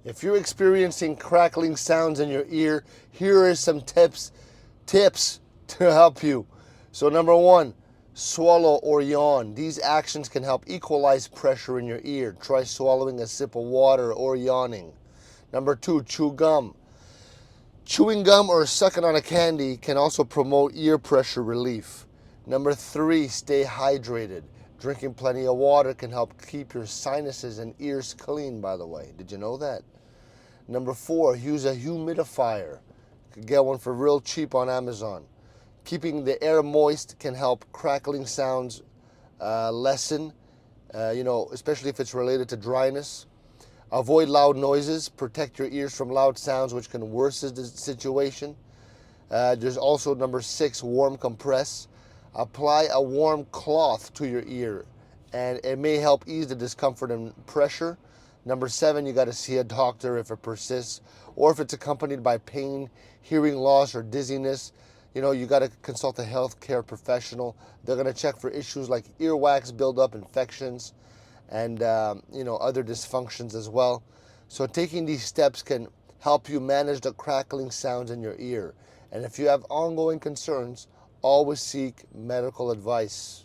If you're experiencing crackling sounds in your ear, here are some tips to help you. So number one, swallow or yawn. These actions can help equalize pressure in your ear. Try swallowing a sip of water or yawning. Number two, chew gum. Chewing gum or sucking on a candy can also promote ear pressure relief. Number three, stay hydrated. Drinking plenty of water can help keep your sinuses and ears clean, by the way. Did you know that? Number four, use a humidifier. You can get one for real cheap on Amazon. Keeping the air moist can help crackling sounds lessen, especially if it's related to dryness. Avoid loud noises. Protect your ears from loud sounds, which can worsen the situation. There's also number six, warm compress. Apply a warm cloth to your ear, and it may help ease the discomfort and pressure. Number seven, you got to see a doctor if it persists, or if it's accompanied by pain, hearing loss, or dizziness. You got to consult a healthcare professional. They're going to check for issues like earwax buildup, infections, and other dysfunctions as well. So taking these steps can help you manage the crackling sounds in your ear. And if you have ongoing concerns, always seek medical advice.